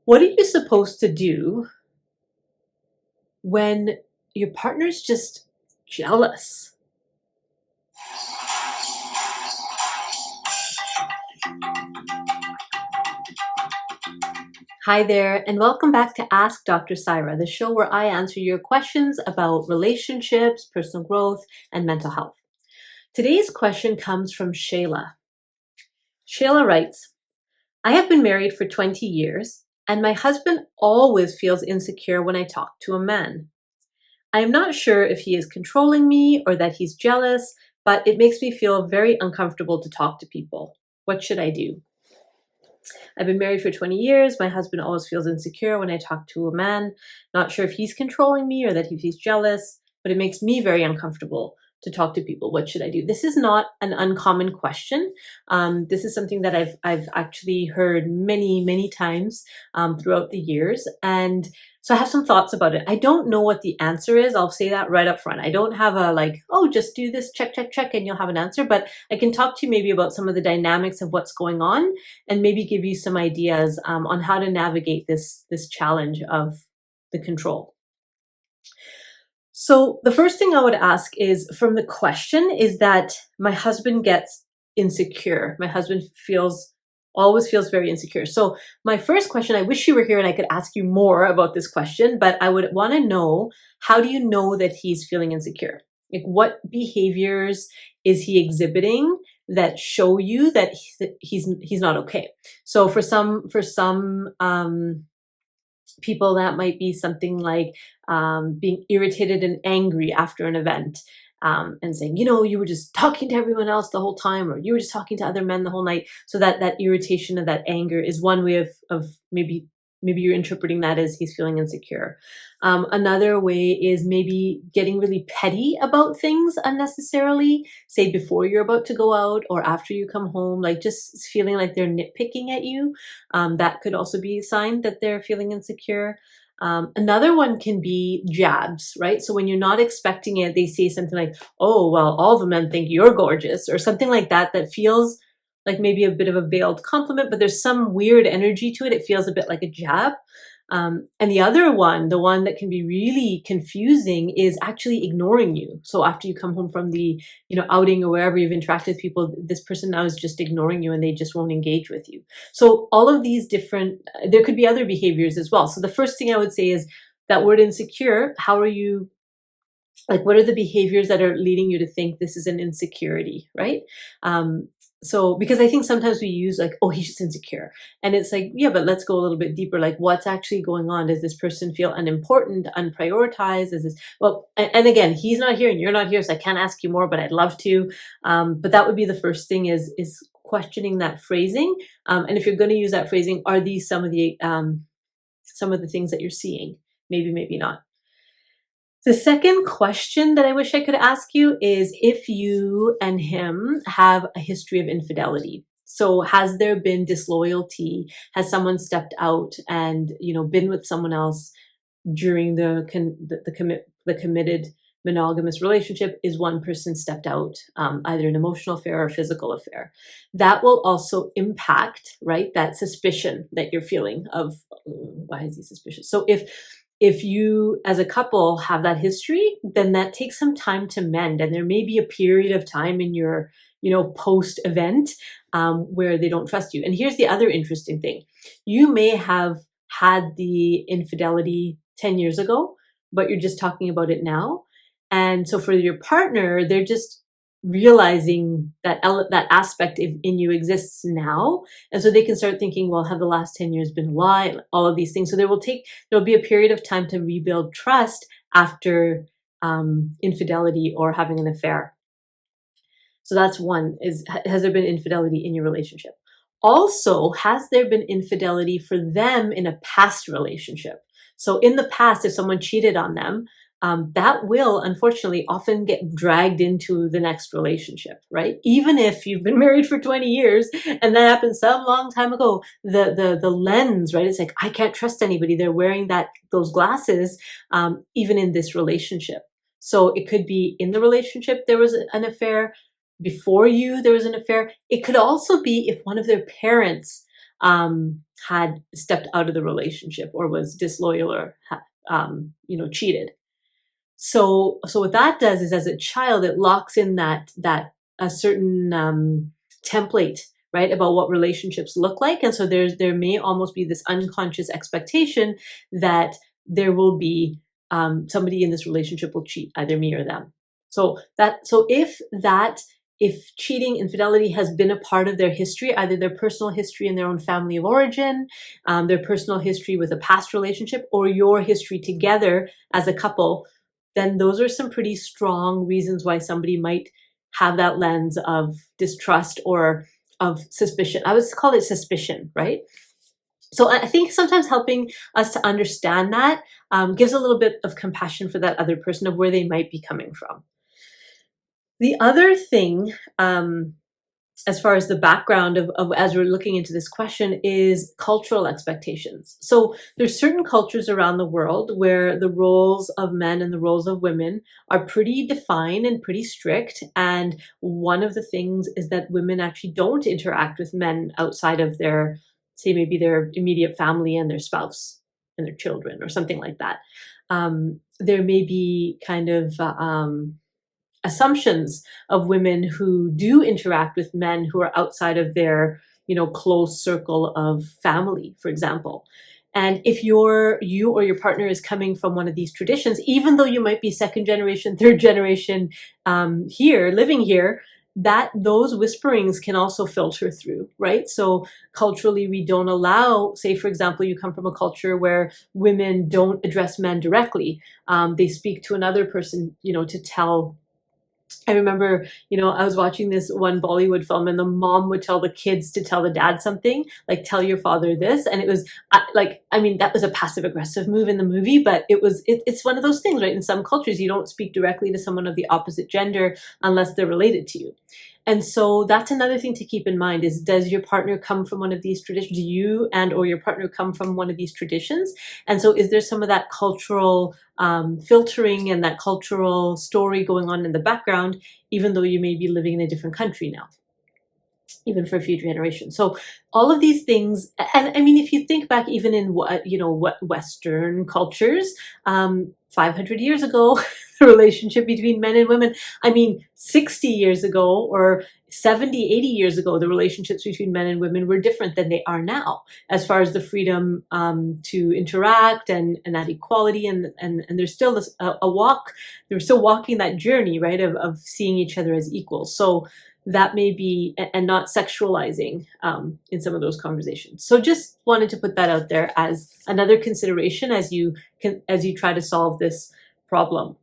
What are you supposed to do when your partner's just jealous? Hi there, and welcome back to Ask Dr. Syra, the show where I answer your questions about relationships, personal growth, and mental health. Today's question comes from Shayla. Shayla writes, I have been married for 20 years, and my husband always feels insecure when I talk to a man. I am not sure if he is controlling me or that he's jealous, but it makes me feel very uncomfortable to talk to people. What should I do? I've been married for 20 years. My husband always feels insecure when I talk to a man. Not sure if he's controlling me or that he's jealous, but it makes me very uncomfortable to talk to people. What should I do? This is not an uncommon question. This is something that I've actually heard many times throughout the years. And so I have some thoughts about it. I don't know what the answer is. I'll say that right up front. I don't have a oh, just do this, check, and you'll have an answer. But I can talk to you maybe about some of the dynamics of what's going on and maybe give you some ideas on how to navigate this challenge of the control. So the first thing I would ask is, from the question, is that my husband gets insecure. My husband always feels very insecure. So my first question, I wish you were here and I could ask you more about this question, but I would want to know, how do you know that he's feeling insecure? Like, what behaviors is he exhibiting that show you that he's not okay? So for some people, that might be something like being irritated and angry after an event, and saying, you were just talking to everyone else the whole time, or you were just talking to other men the whole night. So that irritation of that anger is one way of maybe you're interpreting that as he's feeling insecure. Another way is maybe getting really petty about things unnecessarily, say before you're about to go out or after you come home, like just feeling like they're nitpicking at you. That could also be a sign that they're feeling insecure. Another one can be jabs, right? So when you're not expecting it, they say something like, oh, well, all the men think you're gorgeous, or something like that, that feels like maybe a bit of a veiled compliment, but there's some weird energy to it. It feels a bit like a jab. And the other one, the one that can be really confusing, is actually ignoring you. So after you come home from the, outing or wherever you've interacted with people, this person now is just ignoring you and they just won't engage with you. So all of these there could be other behaviors as well. So the first thing I would say is that word insecure. How are you, what are the behaviors that are leading you to think this is an insecurity, right? So, because I think sometimes we use oh, he's just insecure. And it's like, yeah, but let's go a little bit deeper. Like, what's actually going on? Does this person feel unimportant, unprioritized? Is this, well, and again, he's not here and you're not here, so I can't ask you more, but I'd love to. But that would be the first thing, is questioning that phrasing. And if you're going to use that phrasing, are these some of the things that you're seeing? Maybe not. The second question that I wish I could ask you is if you and him have a history of infidelity. So has there been disloyalty? Has someone stepped out and, been with someone else during the committed monogamous relationship? Is one person stepped out, either an emotional affair or physical affair? That will also impact, right, that suspicion that you're feeling of, why is he suspicious? So if you as a couple have that history, then that takes some time to mend. And there may be a period of time in your, post event where they don't trust you. And here's the other interesting thing. You may have had the infidelity 10 years ago, but you're just talking about it now. And so for your partner, they're just realizing that that aspect in you exists now. And so they can start thinking, well, have the last 10 years been a lie? All of these things. So there'll be a period of time to rebuild trust after infidelity or having an affair. So that's one, has there been infidelity in your relationship? Also, has there been infidelity for them in a past relationship? So in the past, if someone cheated on them, that will unfortunately often get dragged into the next relationship, right? Even if you've been married for 20 years and that happened some long time ago, the lens, right? It's like, I can't trust anybody. They're wearing those glasses, even in this relationship. So it could be in the relationship there was an affair, before there was an affair. It could also be if one of their parents had stepped out of the relationship or was disloyal or cheated. So what that does is, as a child, it locks in that a certain template, right, about what relationships look like. And so there may almost be this unconscious expectation that there will be somebody in this relationship will cheat, either me or them. So if cheating, infidelity has been a part of their history, either their personal history in their own family of origin, their personal history with a past relationship, or your history together as a couple, then those are some pretty strong reasons why somebody might have that lens of distrust or of suspicion. I would call it suspicion, right? So I think sometimes helping us to understand that gives a little bit of compassion for that other person, of where they might be coming from. The other thing, as far as the background of as we're looking into this question, is cultural expectations. So there's certain cultures around the world where the roles of men and the roles of women are pretty defined and pretty strict. And one of the things is that women actually don't interact with men outside of their, say, maybe their immediate family and their spouse and their children or something like that. There may be kind of assumptions of women who do interact with men who are outside of their, close circle of family, for example. And if you or your partner is coming from one of these traditions, even though you might be second generation, third generation living here, that those whisperings can also filter through, right? So culturally, we don't allow, say, for example, you come from a culture where women don't address men directly. They speak to another person, to tell. I remember, I was watching this one Bollywood film, and the mom would tell the kids to tell the dad something, like, tell your father this. And it was that was a passive aggressive move in the movie, but it's one of those things, right? In some cultures, you don't speak directly to someone of the opposite gender unless they're related to you. And so that's another thing to keep in mind is, does your partner come from one of these traditions? Do you or your partner come from one of these traditions? And so is there some of that cultural filtering and that cultural story going on in the background, even though you may be living in a different country now, even for future generations? So all of these things, and I mean, if you think back even in what Western cultures, 500 years ago, the relationship between men and women, 60 years ago or 70, 80 years ago, the relationships between men and women were different than they are now, as far as the freedom to interact and that equality. And there's still a walk, they're still walking that journey, right, of seeing each other as equals. So that may be, and not sexualizing in some of those conversations. So just wanted to put that out there as another consideration as you try to solve this problem.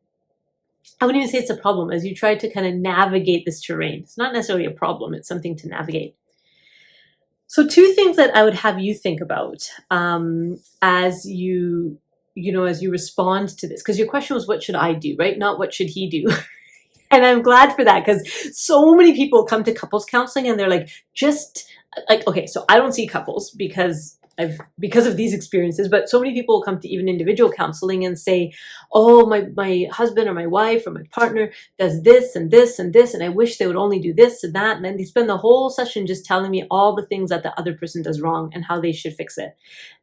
I wouldn't even say it's a problem, as you try to kind of navigate this terrain. It's not necessarily a problem, it's something to navigate. So two things that I would have you think about as you respond to this, because your question was, what should I do, right? Not what should he do? And I'm glad for that, because so many people come to couples counseling and they're like, okay, so I don't see couples because of these experiences, but so many people come to even individual counseling and say, oh, my husband or my wife or my partner does this and this and this, and I wish they would only do this and that. And then they spend the whole session just telling me all the things that the other person does wrong and how they should fix it.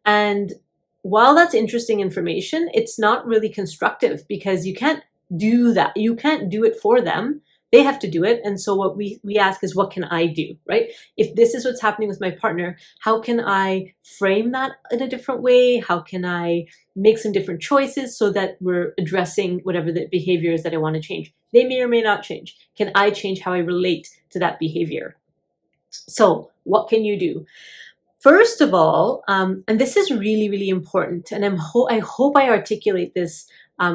And while that's interesting information, it's not really constructive, because you can't do that. You can't do it for them. They have to do it. And so what we ask is, what can I do, right? If this is what's happening with my partner, how can I frame that in a different way? How can I make some different choices so that we're addressing whatever the behavior is that I want to change? They may or may not change. Can I change how I relate to that behavior? So what can you do? First of all, and this is really, really important, and I hope I articulate this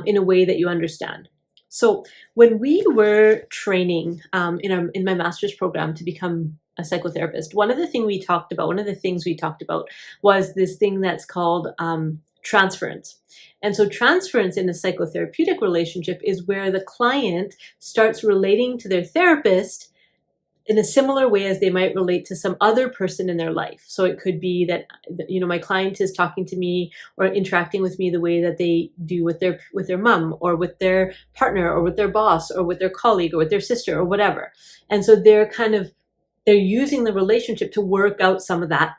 in a way that you understand. So when we were training in my master's program to become a psychotherapist, one of the things we talked about was this thing that's called transference. And so transference in a psychotherapeutic relationship is where the client starts relating to their therapist in a similar way as they might relate to some other person in their life. So it could be that, my client is talking to me or interacting with me the way that they do with their mom or with their partner or with their boss or with their colleague or with their sister or whatever. And so they're using the relationship to work out some of that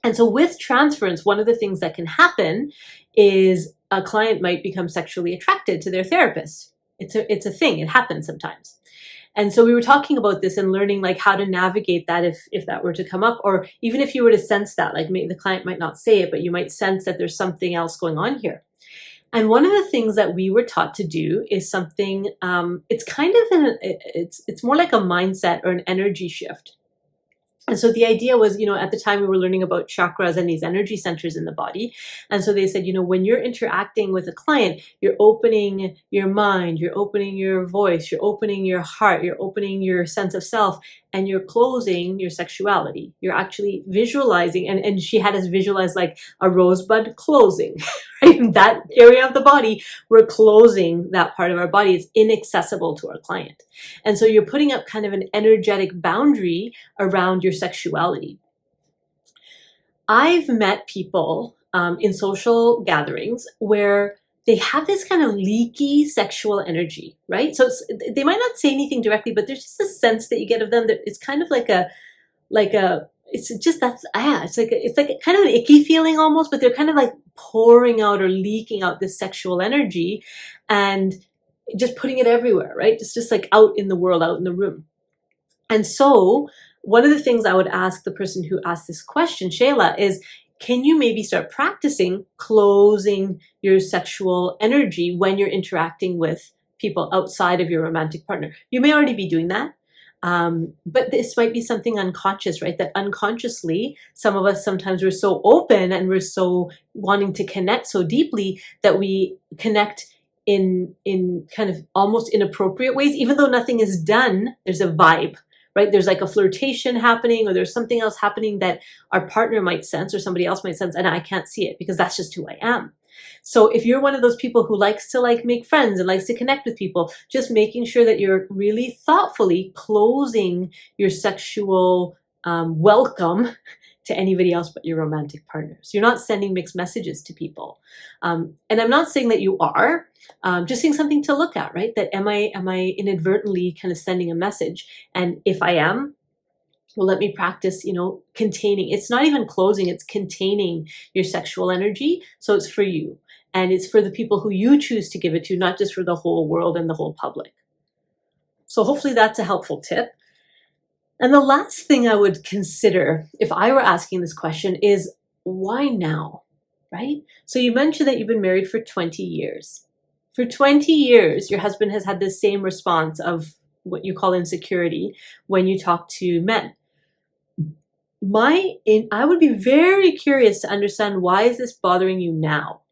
And so with transference, one of the things that can happen is a client might become sexually attracted to their therapist. It's a thing. It happens sometimes. And so we were talking about this and learning like how to navigate that if that were to come up, or even if you were to sense that, like maybe the client might not say it, but you might sense that there's something else going on here. And one of the things that we were taught to do is something, it's kind of it's more like a mindset or an energy shift. And so the idea was, at the time we were learning about chakras and these energy centers in the body. And so they said, when you're interacting with a client, you're opening your mind, you're opening your voice, you're opening your heart, you're opening your sense of self, and you're closing your sexuality. You're actually visualizing, and she had us visualize like a rosebud closing, right? In that area of the body, we're closing that part of our body. It's inaccessible to our client. And so you're putting up kind of an energetic boundary around your sexuality. I've met people in social gatherings where they have this kind of leaky sexual energy, right? So they might not say anything directly, but there's just a sense that you get of them that it's kind of like a it's just it's like a kind of an icky feeling almost, but they're kind of like pouring out or leaking out this sexual energy and just putting it everywhere, right? It's just like out in the world, out in the room. And so one of the things I would ask the person who asked this question, Shayla, is can you maybe start practicing closing your sexual energy when you're interacting with people outside of your romantic partner? You may already be doing that. But this might be something unconscious, right? That unconsciously, some of us sometimes we're so open and we're so wanting to connect so deeply that we connect in kind of almost inappropriate ways, even though nothing is done. There's a vibe, right? There's like a flirtation happening, or there's something else happening that our partner might sense or somebody else might sense, and I can't see it because that's just who I am. So if you're one of those people who likes to like make friends and likes to connect with people, just making sure that you're really thoughtfully closing your sexual welcome to anybody else but your romantic partners. You're not sending mixed messages to people. And I'm not saying that you are, just saying something to look at, right? That am I inadvertently kind of sending a message? And if I am, well, let me practice, containing. It's not even closing, it's containing your sexual energy. So it's for you. And it's for the people who you choose to give it to, not just for the whole world and the whole public. So hopefully that's a helpful tip. And the last thing I would consider if I were asking this question is why now, right? So you mentioned that you've been married for 20 years. For 20 years, your husband has had the same response of what you call insecurity when you talk to men. I would be very curious to understand, why is this bothering you now?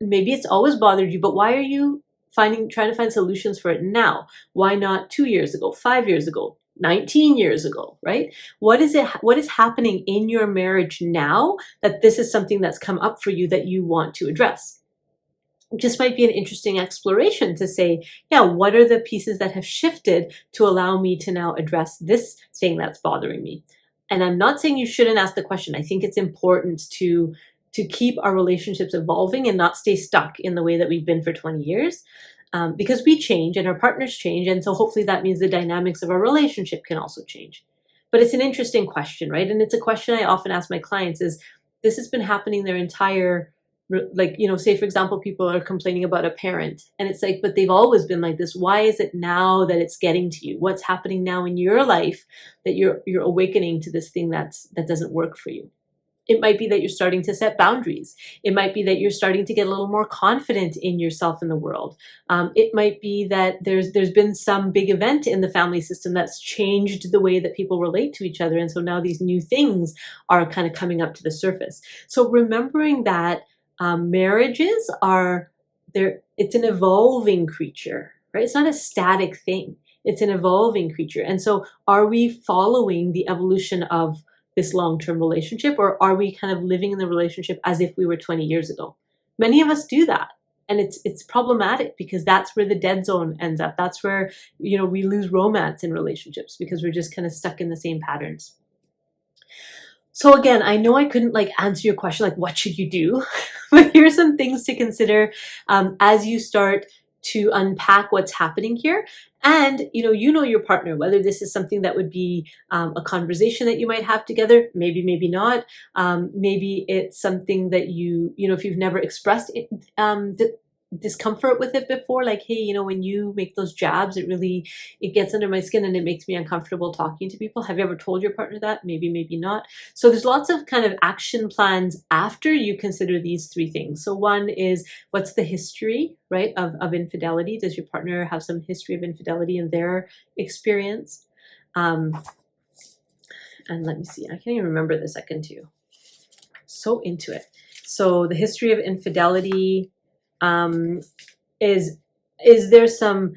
Maybe it's always bothered you, but why are you trying to find solutions for it now? Why not 2 years ago, 5 years ago, 19 years ago, right? What is happening in your marriage now that this is something that's come up for you that you want to address? It just might be an interesting exploration to say, yeah, what are the pieces that have shifted to allow me to now address this thing that's bothering me? And I'm not saying you shouldn't ask the question. I think it's important to keep our relationships evolving and not stay stuck in the way that we've been for 20 years. Because we change and our partners change. And so hopefully that means the dynamics of our relationship can also change. But it's an interesting question, right? And it's a question I often ask my clients is, this has been happening their entire, say for example, people are complaining about a parent and it's like, but they've always been like this. Why is it now that it's getting to you? What's happening now in your life that you're awakening to this thing that doesn't work for you? It might be that you're starting to set boundaries. It might be that you're starting to get a little more confident in yourself in the world. It might be that there's been some big event in the family system that's changed the way that people relate to each other. And so now these new things are kind of coming up to the surface. So remembering that marriages it's an evolving creature, right? It's not a static thing. It's an evolving creature. And so are we following the evolution of this long-term relationship, or are we kind of living in the relationship as if we were 20 years ago? Many of us do that. And it's problematic because that's where the dead zone ends up. That's where, we lose romance in relationships because we're just kind of stuck in the same patterns. So again, I know I couldn't answer your question, what should you do? But here's some things to consider as you start to unpack what's happening here. And you know your partner, whether this is something that would be a conversation that you might have together, maybe not. Maybe it's something that if you've never expressed discomfort with it before, like, hey, when you make those jabs, it gets under my skin and it makes me uncomfortable talking to people. Have you ever told your partner that? Maybe not. So there's lots of kind of action plans after you consider these three things. So one is, what's the history, right, of infidelity? Does your partner have some history of infidelity in their experience? And let me see, I can't even remember the second two. So into it. So the history of infidelity, is there some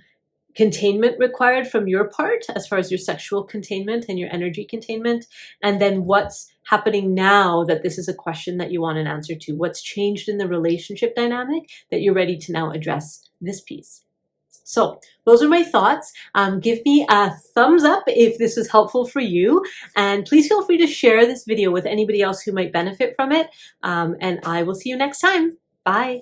containment required from your part as far as your sexual containment and your energy containment? And then what's happening now that this is a question that you want an answer to? What's changed in the relationship dynamic that you're ready to now address this piece? So those are my thoughts. Give me a thumbs up if this was helpful for you, and please feel free to share this video with anybody else who might benefit from it. And I will see you next time. Bye.